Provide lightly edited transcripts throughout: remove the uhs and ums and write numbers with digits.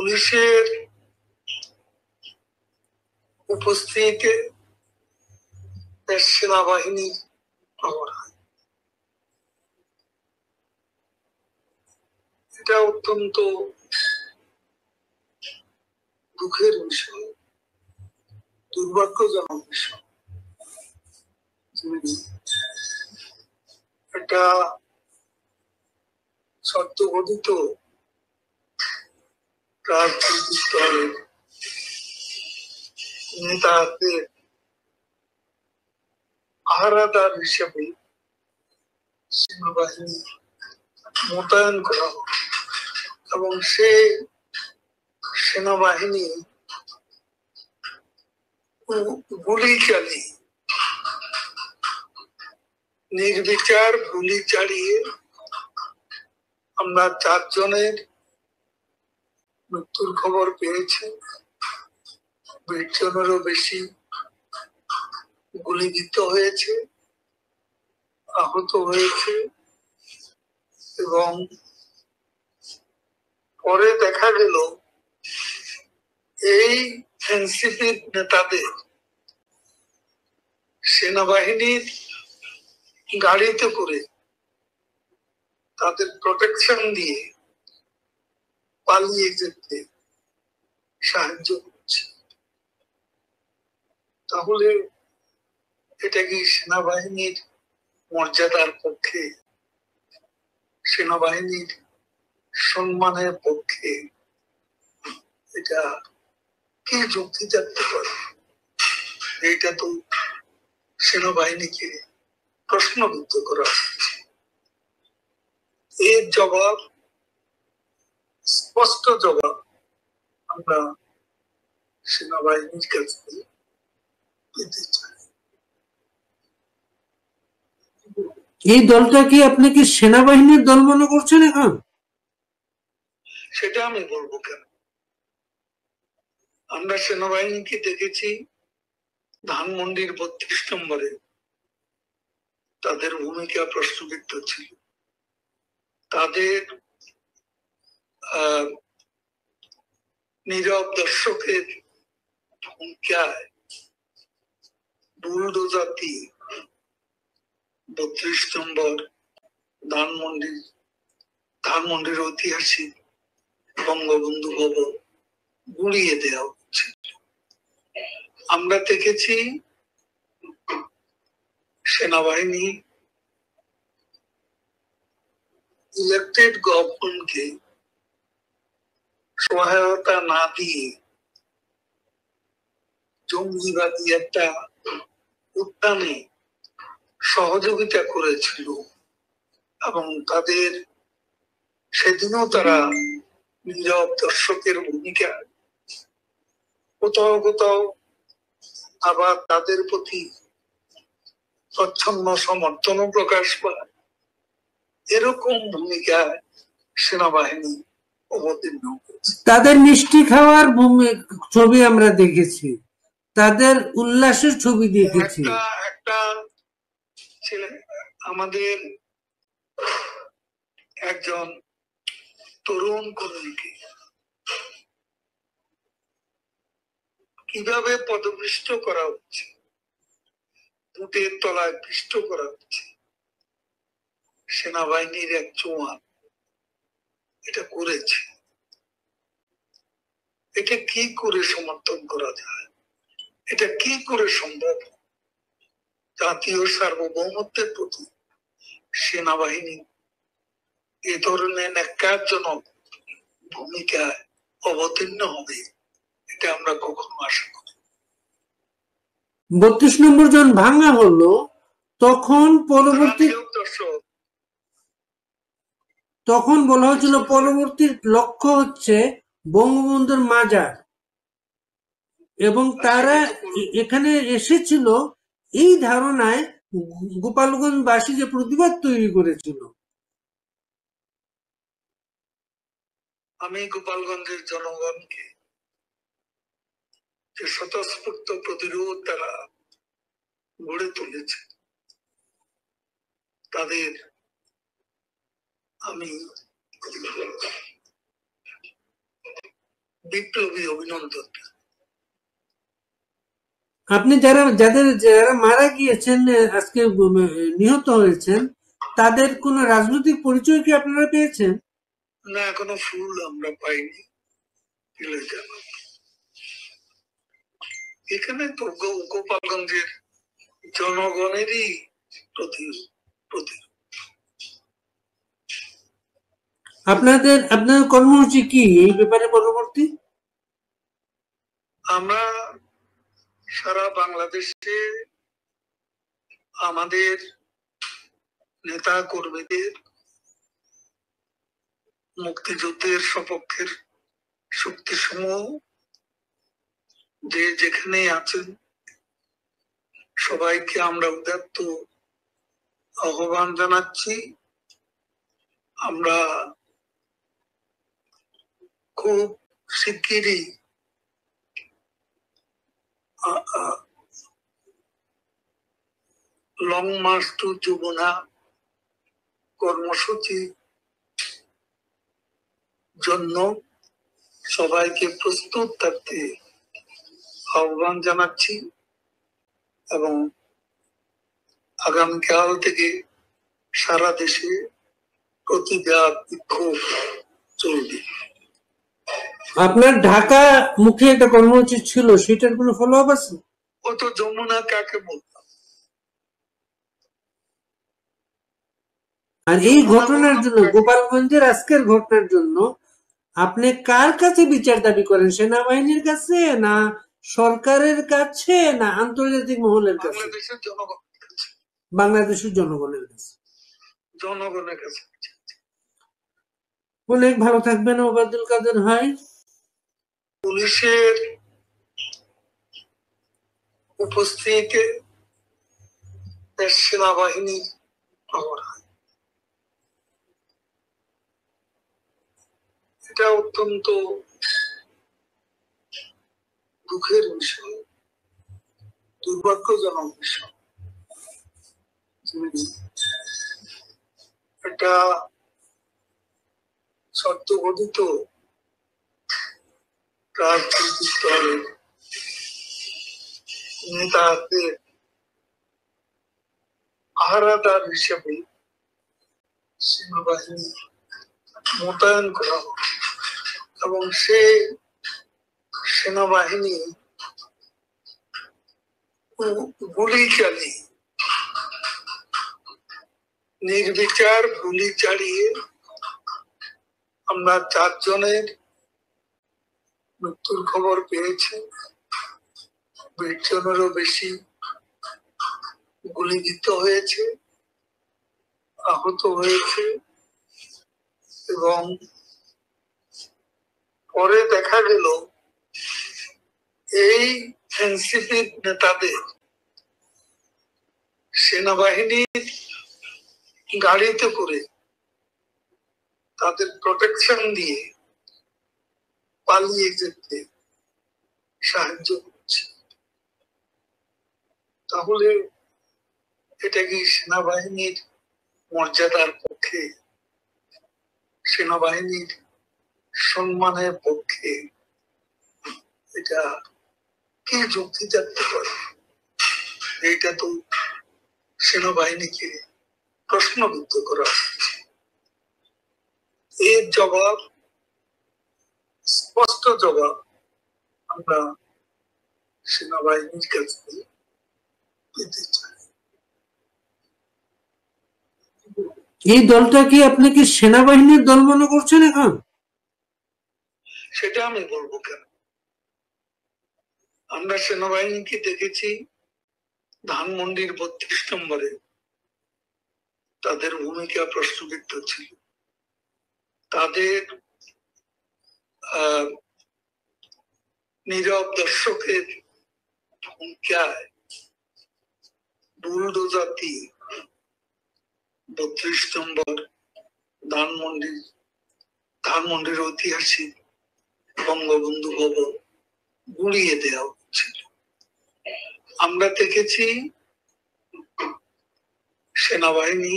পুলিশের উপস্থিতিতে সেনাবাহিনীর খবর হয়। এটা অত্যন্ত দুঃখের বিষয়, দুর্ভাগ্যজনক বিষয়। একটা সদ্যগঠিত রাজনৈতিক দলের নেতাদের পাহারাদার হিসেবে সেনাবাহিনী মোতায়েন করা এবং সে সেনাবাহিনী গুলি চালিয়ে নির্বিচার গুলি চালিয়ে আমরা 4 জনের মৃত্যুর খবর পেয়েছি, 20 জনেরও বেশি গুলিবিদ্ধ হয়েছে, আহত হয়েছে এবং পরে দেখা গেল এই এনসিপির নেতাদের সেনাবাহিনীর গাড়িতে করে তাদের প্রোটেকশন দিয়ে পালিয়ে যেতে সাহায্য করছে। তাহলে এটা কি সেনাবাহিনীর মর্যাদার পক্ষে, সেনাবাহিনীর সম্মানের পক্ষে এটা কি যুক্তি থাকতে পারে? এটা তো সেনাবাহিনীকে প্রশ্নবিদ্ধ করা হচ্ছে। এর জবাব, স্পষ্ট জবাব আমরা সেনাবাহিনীর কাছে পেতে চাই। এই দলটা কি আপনি কি সেনাবাহিনীর দল মনে করছেন এখন? সেটা আমি বলবো কেন? আমরা সেনাবাহিনীকে দেখেছি ধানমন্ডির 32 নম্বরে তাদের ভূমিকা প্রশ্নবিদ্ধ ছিল। তাদের নীরব দর্শকের ভূমিকায় বুলডোজার দিয়ে 32 নম্বর ধানমন্ডির ঐতিহাসিক বঙ্গবন্ধু ভবন গুড়িয়ে দেওয়া হচ্ছে। আমরা দেখেছি সেনাবাহিনী ইলেক্টেড গভর্নমেন্টকে সহায়তা না দিয়ে জঙ্গিবাদী একটা উত্থানে সহযোগিতা করেছিল এবং তাদের সেদিনও তারা নীরব দর্শকের ভূমিকা, কোথাও কোথাও আবার তাদের প্রতি প্রচ্ছন্ন সমর্থনও প্রকাশ পায়। এরকম ভূমিকায় সেনাবাহিনী অবতীর্ণ হয়েছে। তাদের মিষ্টি খাওয়ার ছবি আমরা দেখেছি, তাদের উল্লাসের ছবি দেখেছি। একটা ছেলে, আমাদের একজন তরুণ কর্মীকে কিভাবে পদপিষ্ট করা হচ্ছে, বুটের তলায় পিষ্ট করা হচ্ছে, সেনাবাহিনীর এক জওয়ান এটা করেছে। এটা কি করে সমর্থন করা যায়? এটা কি করে সম্ভব? জাতীয় সার্বভৌমত্বের প্রতি সেনাবাহিনী এ ধরনের ন্যাক্কারজনক ভূমিকায় অবতীর্ণ হবে, এটা আমরা কখনো আশা করি। 32 নম্বর জন ভাঙা হলো, তখন বলা হচ্ছিল পরবর্তী লক্ষ্য হচ্ছে বঙ্গবন্ধুর মাজার, এবং তারা এখানে এসেছিল এই ধারণায় গোপালগঞ্জবাসী যে প্রতিবাদ তৈরি করেছিল। আমি গোপালগঞ্জের জনগণকে যে স্বতঃস্ফূর্ত প্রতিরোধ তারা গড়ে তুলেছে, তাদের আমি বিপ্লবী অভিনন্দন। আপনি যারা মারা গিয়েছেন, আজকে নিহত হয়েছেন, তাদের কোন রাজনৈতিক পরিচয় কি আপনারা পেয়েছেন? না, এখনো ফুল আমরা পাইনি। এখানে তো গোপালগঞ্জের জনগণেরই প্রতি আপনাদের কর্মসূচি কি এই ব্যাপারে পরবর্তী? আমরা সারা বাংলাদেশে আমাদের নেতা কর্মীদের, মুক্তিযুদ্ধের সপক্ষের শক্তিসমূহ যে যেখানে আছেন সবাইকে আমরা উদাত্ত আহ্বান জানাচ্ছি। আমরা খুব শিগগিরই লং মার্চ টু যমুনা কর্মসূচি জন্য সবাইকে প্রস্তুত থাকতে আহ্বান জানাচ্ছি এবং আগামীকাল থেকে সারা দেশে প্রতিবাদ বিক্ষোভ চলবে। আপনার ঢাকা মুখে একটা কর্মসূচি ছিল, সেটার কোনো ফলো আপ আছে? ও তো যমুনা কাকে বলতাম। আর এই ঘটনার জন্য, গোপালগঞ্জের আজকের ঘটনার জন্য আপনি কার কাছে বিচার দাবি করেন? সেনাবাহিনীর কাছে, না সরকারের কাছে, না আন্তর্জাতিক মহলের কাছে? বাংলাদেশের জনগণের কাছে। বাংলাদেশের জনগণের কাছে। জনগণের কাছে। অনেক ভালো থাকবেন ওবায়দুল কাদের ভাই। পুলিশের উপস্থিতিতে সেনাবাহিনীর পাওয়ার হয়, এটা অত্যন্ত দুঃখের বিষয়, দুর্ভাগ্যজনক বিষয়। এটা সদ্যঘটিত রাজনৈতিক দলের নেতাদের পাহারাদার হিসেবে সেনাবাহিনী মোতায়েন করা এবং সে সেনাবাহিনী গুলি চালিয়ে, নির্বিচার গুলি চালিয়ে আমরা 4 জনের মৃত্যুর খবর পেয়েছি। 20 জনেরও বেশি গুলিবিদ্ধ হয়েছে, আহত হয়েছে এবং পরে দেখা গেল এই এনসিপি নেতাদের সেনাবাহিনীর গাড়িতে করে তাদের প্রোটেকশন দিয়ে পালিয়ে যেতে সাহায্য করছে। তাহলে এটা কি সেনাবাহিনীর মর্যাদার পক্ষে, সেনাবাহিনীর সম্মানের পক্ষে এটা কি যুক্তি থাকতে পারে? এইটা তো সেনাবাহিনীকে প্রশ্নবিদ্ধ করা হচ্ছে। এর জবাব, স্পষ্ট জবাব আমরা সেনাবাহিনীর কাছে পেতে চাই। এই দলটা কি আপনি কি সেনাবাহিনীর দল মনে করছেন এখন? সেটা আমি বলবো কেন? আমরা সেনাবাহিনীকে দেখেছি ধানমন্ডির 32 নম্বরে তাদের ভূমিকা প্রশ্নবিদ্ধ ছিল। তাদের নীরব দর্শকের ভূমিকায় বুলডোজার দিয়ে 32 নম্বর ধানমন্ডির ঐতিহাসিক বঙ্গবন্ধু ভবন গুড়িয়ে দেওয়া হচ্ছিল। আমরা দেখেছি সেনাবাহিনী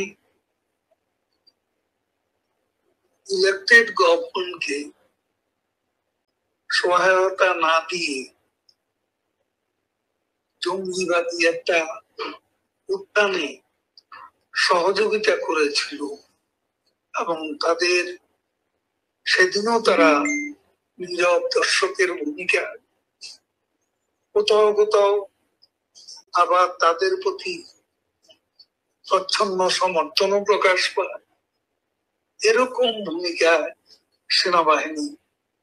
ইলেক্টেড গভর্নমেন্টকে সহায়তা না দিয়ে জঙ্গিবাদী একটা উত্থানে সহযোগিতা করেছিল এবং তাদের সেদিনও তারা নীরব দর্শকের ভূমিকা, কোথাও কোথাও আবার তাদের প্রতি প্রচ্ছন্ন সমর্থনও প্রকাশ পায়। এরকম ভূমিকায় সেনাবাহিনী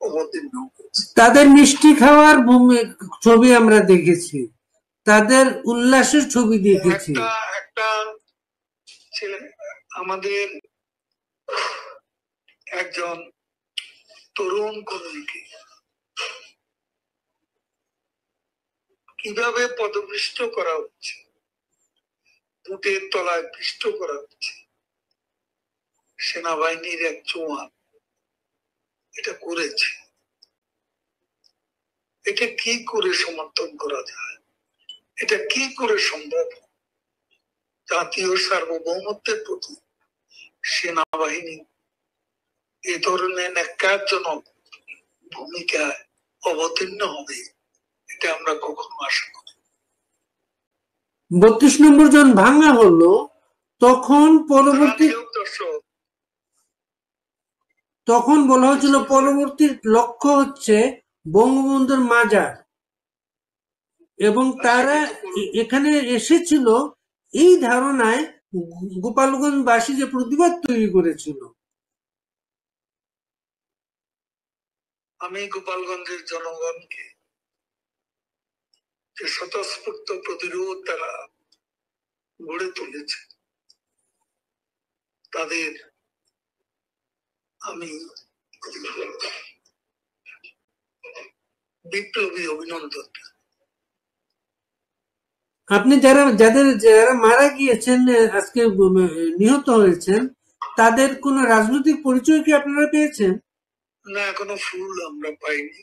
অবতীর্ণ হয়েছে। তাদের মিষ্টি খাওয়ার ছবি আমরা দেখেছি, তাদের উল্লাসের ছবি দেখেছি। একটা ছেলে, আমাদের একজন তরুণ কর্মীকে কিভাবে পদপিষ্ট করা হচ্ছে, বুটের তলায় পিষ্ট করা হচ্ছে, সেনাবাহিনীর এক জওয়ান এটা করেছে। এটা কি করে সমর্থন করা যায়? এটা কি করে সম্ভব? জাতীয় সার্বভৌমত্বের প্রতি সেনাবাহিনী এ ধরনের ন্যাক্কারজনক ভূমিকায় অবতীর্ণ হবে, এটা আমরা কখনো আশা করি। 32 নম্বর জন ভাঙা হলো, তখন বলা হচ্ছিল পরবর্তী লক্ষ্য হচ্ছে বঙ্গবন্ধুর মাজার, এবং তারা এখানে এসেছিল এই ধারণায় গোপালগঞ্জবাসী যে প্রতিবাদ তৈরি করেছিল। আমি গোপালগঞ্জের জনগণকে যে স্বতঃস্ফূর্ত প্রতিরোধ তারা গড়ে তুলেছে, তাদের আমি বিপ্লবী অভিনন্দন। আপনি যারা মারা গিয়েছেন, আজকে নিহত হয়েছেন, তাদের কোন রাজনৈতিক পরিচয় কি আপনারা পেয়েছেন? না, এখনো ফুল আমরা পাইনি।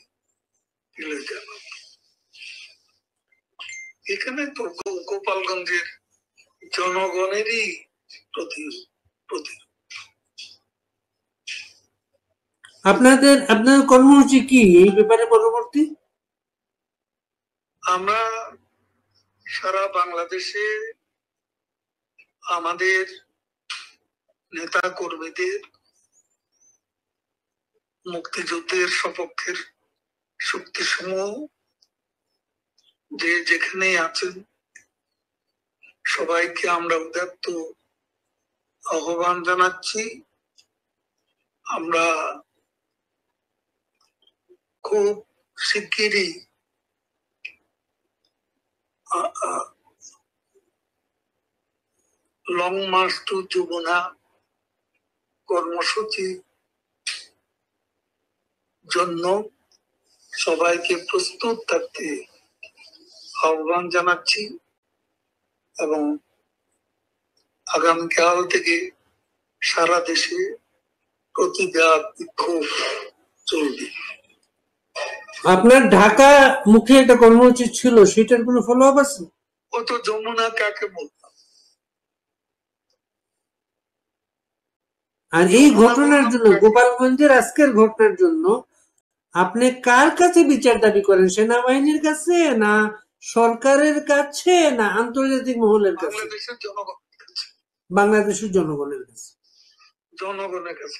এখানে তো গোপালগঞ্জের জনগণেরই প্রতি আপনাদের কর্মসূচি কি এই ব্যাপারে পরবর্তী? আমরা সারা বাংলাদেশে আমাদের নেতা কর্মীদের, মুক্তিযুদ্ধের সপক্ষের শক্তিসমূহ যে যেখানে আছেন সবাইকে আমরা উদাত্ত আহ্বান জানাচ্ছি। আমরা খুব শিগগিরই লং মার্চ টু যমুনা কর্মসূচি জন্য সবাইকে প্রস্তুত থাকতে আহ্বান জানাচ্ছি, এবং আগামীকাল থেকে সারা দেশে প্রতিবাদ বিক্ষোভ চলবে। আপনার ঢাকা মুখে একটা কর্মসূচি ছিল, সেটার কোনো ফলো আপ আছে? ও তো যমুনা কাকে বলতাম। আর এই ঘটনার জন্য, গোপালগঞ্জের আজকের ঘটনার জন্য আপনি কার কাছে বিচার দাবি করেন? সেনাবাহিনীর কাছে, না সরকারের কাছে, না আন্তর্জাতিক মহলের কাছে? বাংলাদেশের জনগণের কাছে। বাংলাদেশের জনগণের কাছে। জনগণের কাছে।